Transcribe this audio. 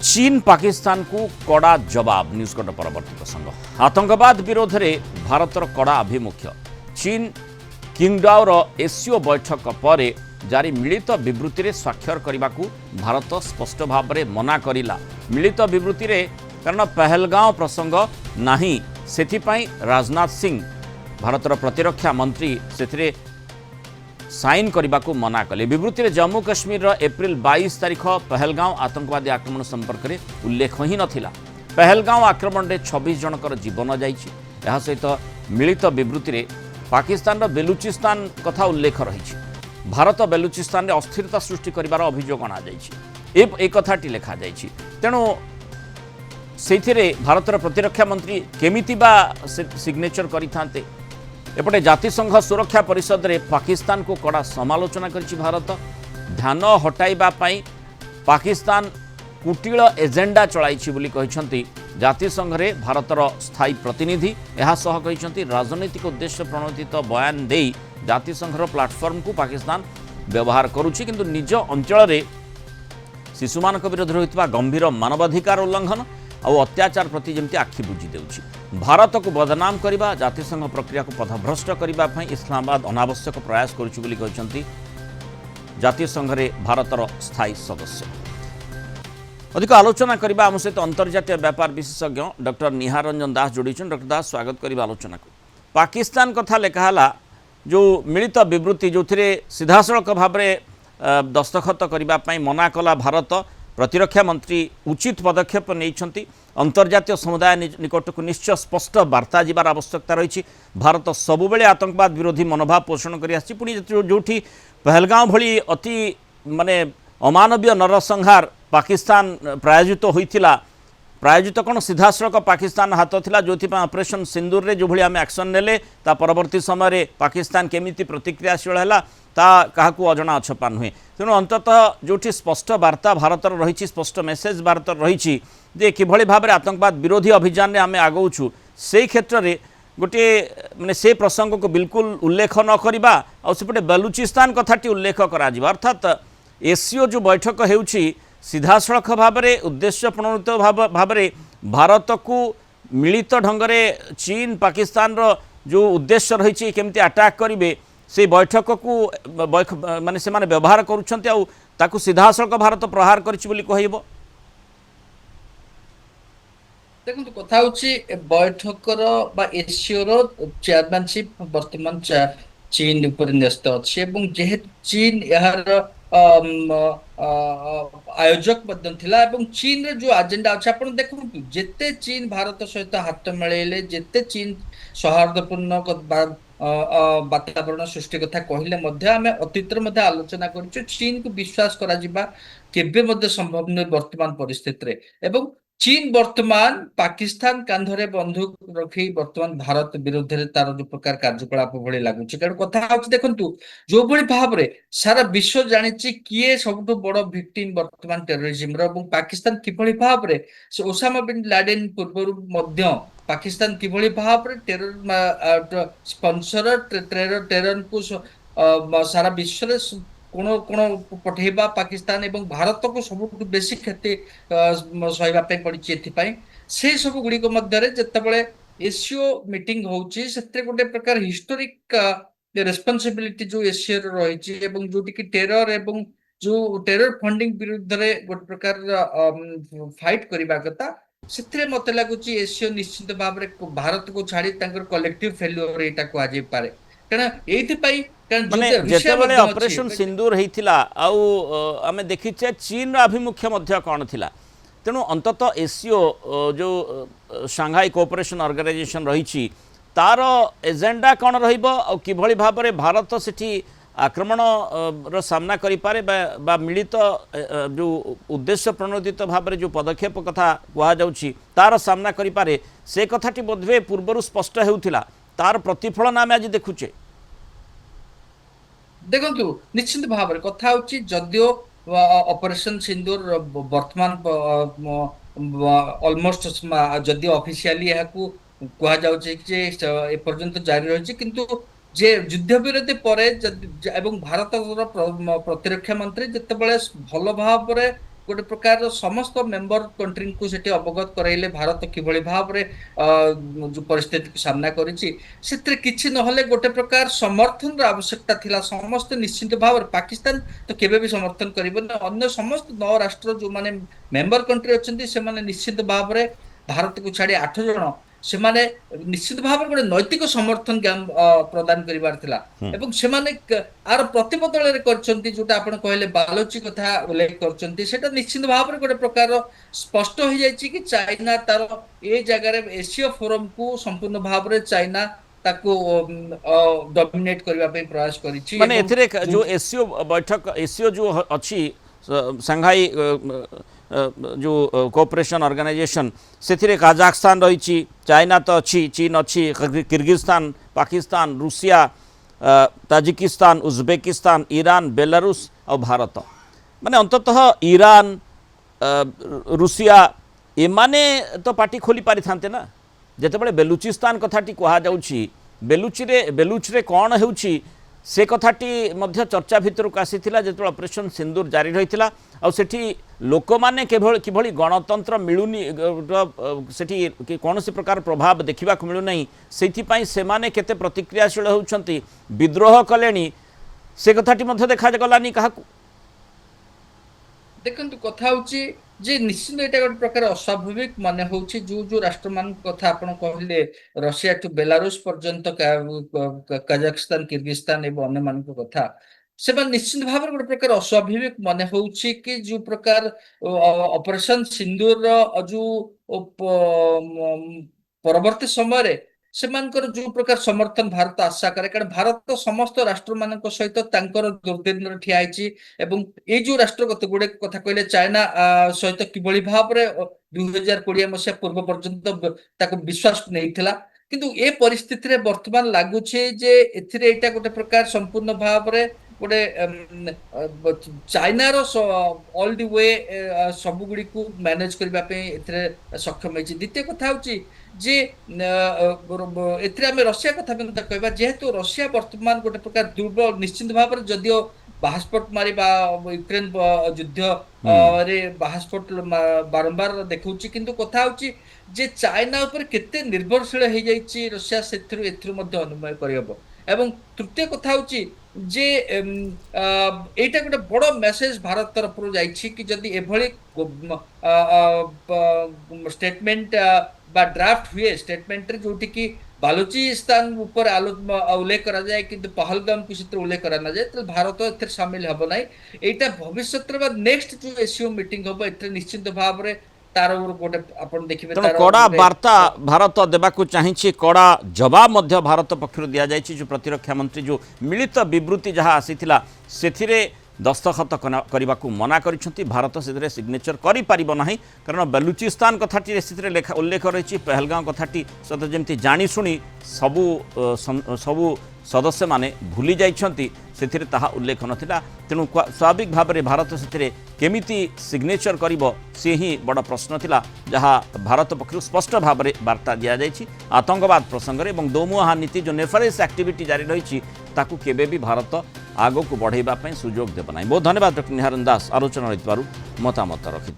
चीन पाकिस्तान को कड़ा जवाब न्यूज कट परवर्ती प्रसंग आतंकवाद विरोध में भारतर कड़ा आभिमुख्य चीन किंगडाओर एससीओ बैठक पर जारी मिलित विवृत्ति में स्वाक्षर करने को भारत स्पष्ट भाव में मना करिला। मिलित विवृत्ति में कारण पहलगांव प्रसंग नहीं सेथिपाई राजनाथ सिंह भारतर प्रतिरक्षा मंत्री से साइन करने को मना कले। विवृत्ति में जम्मू काश्मीर एप्रिल 22 तारीख पहलगांव आतंकवादी आक्रमण संपर्क में उल्लेख ही नथिला। पहलगांव आक्रमण में 26 जनकर जीवन जाइछि। यह सहित मिलित विवृत्ति में पाकिस्तान बेलुचिस्तान कथा उल्लेख रही। भारत बेलुचिस्तान में अस्थिरता सृष्टि करिवार अभियोग अणा एक कथाटी लिखा जाइछि। तेणु से भारतर प्रतिरक्षा मंत्री केमिति बा सिग्नेचर करिथांते। एपटे जातिसंघ सुरक्षा परिषद रे पाकिस्तान को कड़ा समालोचना करिछि। भारत ध्यान हटाइबा पई पाकिस्तान कुटिल एजेंडा चलाइछि बोली कहिसंती जातिसंघ रे भारतर स्थायी प्रतिनिधि। यह सह कहिसंती राजनीतिक उद्देश्य प्रणोदित बयान देई जातिसंघर प्लाटफर्म को पाकिस्तान व्यवहार करुछि, किंतु निज अंचल रे शिशुमानक विरोध होइतबा गंभीर मानवाधिकार उल्लंघन और अत्याचार प्रति जमती आखि बुझी देउछि। भारत को बदनाम करने जातिसंघ प्रक्रिया को पथभ्रष्ट करने इस्लामाबाद अनावश्यक प्रयास करुछि बोली कहिसंती जातिसंघ रे भारतर स्थायी सदस्य। अधिक आलोचना करबा आम सहित अंतर्जातीय व्यापार विशेषज्ञ डॉक्टर निहार रंजन दास जोड़ी। डॉक्टर दास स्वागत करबा आलोचना को। पाकिस्तान कथा लेखाला जो मिलित विवृत्ति जो सीधासलख भाव में दस्तखत करने मना कला भारत प्रतिरक्षा मंत्री उचित पदक्षेप नहीं। अंतर्जातीय समुदाय निकट को निश्चय स्पष्ट वार्ता जीवार आवश्यकता रही। भारत सबुबले आतंकवाद विरोधी मनोभाव पोषण कर जो पहलगांव भली अति माने अमानवीय नरसंहार पाकिस्तान प्रायोजित होइथिला। प्रायोजित कौन सीधासलख पाकिस्तान हाथ थिला जो ऑपरेशन सिंदूर रे जो भली आम एक्शन नेले ता परवर्ती समय पाकिस्तान केमिति प्रतिक्रियाशील है ता काहाकू अजଣା अछपा नुहे। तेणु अंततः जो स्पष्ट वार्ता भारतर रही स्पष्ट मेसेज भारतर रही जे किभଳି भाबरे आतंकवाद विरोधी अभियान में आम आगौछु से क्षेत्र में गोटे माने से प्रसंग को बिल्कुल उल्लेख न करवा और सेपटे बेलुचिस्तान कथाटी उल्लेख करा जिबा। अर्थात एससीओ जो बैठक हेउछि सीधासलख भाव में उद्देश्य प्रणोदित भाव में भारत को मिलित ढंग से चीन पाकिस्तान रो जो उद्देश्य रही केमती अटैक करेंगे से बैठक को माने से माने व्यवहार करुछन्ते आउ ताकू सीधासलख भारत प्रहार करिछि बोली कहइबो। देखो कथा होची बैठकर बा एससीओ रो चेयरमैनशिप वर्तमान चीन ऊपर न्यस्त अछि एवं जेहेतु चीन यार आयोजक थिला एवं चीन रे जो एजेंडा अछि आपण देखु जेते चीन भारत सहित हाथ मिलेले जेते चीन सौहार्दपूर्ण वातावरण सृष्टि कथा कहले मध्य आम अतीत मध्य आलोचना कर चीन को विश्वास करा जिबा केबे मध्य संभव नहीं वर्तमान परिस्थिति रे। एवं चीन वर्तमान पाकिस्तान कांधरे बंधुक रखी वर्तमान भारत विरुद्ध रे तार जो प्रकार कार्यकलाप भली लागुछि। कारण कथा होछि देखंतु जो भली भाव रे सारा विश्व जानिछि किए सबटु बड़ विक्टिम वर्तमान टेररिज्म रो एवं पाकिस्तान किभली भाव रे से ओसामा बिन लादेन पूर्व मध्य पाकिस्तान किभली भाव रे टेरर स्पॉन्सर टेरर को सारा विश्व रे कोण कोण पठेबा पाकिस्तान एवं भारत को सब बेसी क्षति सहवा पड़ी से सब गुड़िक जितेबाला एससीओ मीटिंग होची गोटे प्रकार हिस्टोरिक रेस्पॉन्सिबिलिटी जो एससीओ रही जोटि कि टेरर एवं जो टेरर फंडिंग विरुद्ध रे गोटे प्रकार फाइट करबा कथा से मत लगुच एससीओ निश्चित भाव में भारत को छाड़ी कलेक्टिव फेल्युअर एटा को आजे पारे। माने जेतेबेले ऑपरेशन सिंदूर होइथिला आउ आमे देखिछे चीन आभिमुख्य मध्य कौन थिला। तेणु अंततः एससीओ जो शांघाई कोऑपरेशन ऑर्गेनाइजेशन रही तार एजेंडा कौन रहिबो और किभଳି भाव में भारत सेठी आक्रमण रो सामना करि पारे बा मिलित जो उद्देश्य प्रणोदित भाव में जो पदक्षेप कथा कहा जाउछि तार सामना करि पारे से कथाटी बोधवे पूर्वरु स्पष्ट हेउथिला तार प्रतिफलन आमे आज देखुचे। देखु निश्चित भाव में कथा होची जदियो ऑपरेशन सिंदूर वर्तमान ऑलमोस्ट जदि ऑफिशियली यह कहा जाउछि जे ए पर्यंत जारी रही किंतु जे युद्ध विरोधी पर एवं भारत प्रतिरक्षा मंत्री जितेबाला भल भाव गोटे प्रकार समस्त मेंबर कंट्री को सेठी अवगत कराइले भारत किभଳି भाବରେ जो परिस्थिति को सामना करिछि सेत्रे किछि नहले गोटे प्रकार समर्थन र आवश्यकता थिला समस्त निश्चित भाव पाकिस्तान तो केबे भी समर्थन करिबो ना अन्य समस्त 9 राष्ट्र जो माने मेंबर कंट्री अछंती से माने निश्चित भाव रे भारत को छाड़ी 8 जण ସେମାନେ ନିଶ୍ଚିତ ଭାବରେ ଗୋଟେ ନୈତିକ ସମର୍ଥନ ପ୍ରଦାନ କରିବାର ଥିଲା ଏବଂ ସେମାନେ ଆର ପ୍ରତିବଦଳରେ କରିଛନ୍ତି ଯୋଉଟା ଆପଣ କହିଲେ ବାଲୋଚି କଥା ଉଲ୍ଲେଖ କରିଛନ୍ତି ସେଟା ନିଶ୍ଚିତ ଭାବରେ ଗୋଟେ ପ୍ରକାର ସ୍ପଷ୍ଟ ହେଇଯାଇଛି କି ଚାଇନା ତାର ଏ ଜାଗାରେ ଏସିୟ ଫୋରମକୁ ସମ୍ପୂର୍ଣ୍ଣ ଭାବରେ ଚାଇନା ତାକୁ ଡୋମିନେଟ୍ କରିବା ପାଇଁ ପ୍ରୟାସ କରିଛି ମାନେ ଏଥିରେ ଯୋଉ ଏସିୟ ବୈଠକ ଏସିୟ ଯୋଉ ଅଛି सांघाई जो कोऑपरेशन ऑर्गेनाइजेशन से काजाखस्तान रही चाइना तो अच्छी चीन अच्छी Kyrgyzstan Pakistan Russia Tajikistan Uzbekistan Iran Belarus और भारत माने अंततः ईरान रूसिया एमाने तो पार्टी खोली पारि थांते ना जेतेबेले बेलुचिस्तान कथाटी कहा जाउछि बेलुचरे कौन होउछि से कथाटी मध्य चर्चा भितर को आसीथिला जेतो ऑपरेशन सिंदूर जारी रहिथिला आ सेठी लोक माने किभଳି गणतंत्र मिलुनी सेठी कौनसी प्रकार प्रभाव देखा मिलू नहीं सेथि पई से माने केते प्रतिक्रियाशील होउछंती विद्रोह कलेनी से कथाटी मध्य देखा गलानी काहाकू देखंतु कथा होची जे निश्चित एटा गोटे प्रकार अस्वाभाविक माने होची जो जो राष्ट्र मान कथा आपण कहले रशिया टू बेलारूस पर्यंत काजाखस्तान किर्गिस्तान एवं अन्य मान कथा से निश्चित भाव गोटे प्रकार अस्वाभाविक माने होची कि जो प्रकार ऑपरेशन सिंदूर जो परवर्ती समय सेमानकर जो प्रकार समर्थन भारत आशा करे कारण भारत तो समस्त राष्ट्र मान सहित दुर्दिन ठिया होइछि एवं ये जो राष्ट्र गुड़े कथा कहले चाइना सहित किभଳି भाବରେ 2020 मसीहा पूर्व पर्यंत विश्वास नहीं थिला किंतु ए परिस्थिति रे वर्तमान लागुछे जे एथिरे एटा गोटे प्रकार संपूर्ण भाବରେ गोटे चाइना रो ऑल द वे सब गुडी को मैनेज करबा पे एथिरे सक्षम होइछि द्वितीय कथा होछि जे एथिरे हम रशिया कथा कहबा जेहेतु रशिया वर्तमान गोटे प्रकार दुर्बल निश्चित भाବରେ जदियो बाहास्फोट मारी यूक्रेन युद्ध रे बाहास्फोट बारंबार देखौछि किंतु कथा होछि जे चाइना ऊपर केते निर्भरशील हो जाइछि रशिया सेथरु एथरु मध्ये अनुमय करबो एवं तृतीय कथा होछि जे एटा गोटे बड़ मेसेज भारत तरफ जाइछि कि जदि एभली स्टेटमेंट बा ड्राफ्ट हुए स्टेटमेंट रे जोटी कि बालूचिस्तान ऊपर उल्लेख करा जाए किंतु पहलगाम को क्षेत्र उल्लेख करा ना जाए तो भारत एथरे शामिल हबो नै एटा भविष्य रे नेक्स्ट जो एसीओ मीटिंग हबो एथरे निश्चित भाव रे तार गोटे आपण देखिबे तार कड़ा वार्ता भारत देबाकू चाहिछि कड़ा जवाब मध्य भारत पक्षरु दिया जायछि जो प्रतिरक्षा मंत्री जो मिलित विवृत्ति जहाँ आसीथिला सेथिरे दस्तखत करने को मना करिसेंती भारत से सिग्नेचर करि परिबो नाही कारण बलूचिस्तान कथाटी से लेखा उल्लेख रही पहलगांव कथाटी सत जमती जानी शुणी सबू सदस्य माने भूली जाइछंती सेथिरे ताहा उल्लेख नथिला तेणु स्वाभाविक भाव में भारत से केमिति सिग्नेचर करिबो से ही बड़ प्रश्न थिला जहाँ भारत पक्षरु स्पष्ट भाव में वार्ता दिया जायछि आतंकवाद प्रसंग में और दोमुहा नीति जो नेफरेस एक्टिविटी जारी रही ताकू केबे भी भारत आगो को बढ़ाइबा सुजोग देव ना बहुत धन्यवाद डॉक्टर निहारन दास आलोचना मतामत रखि।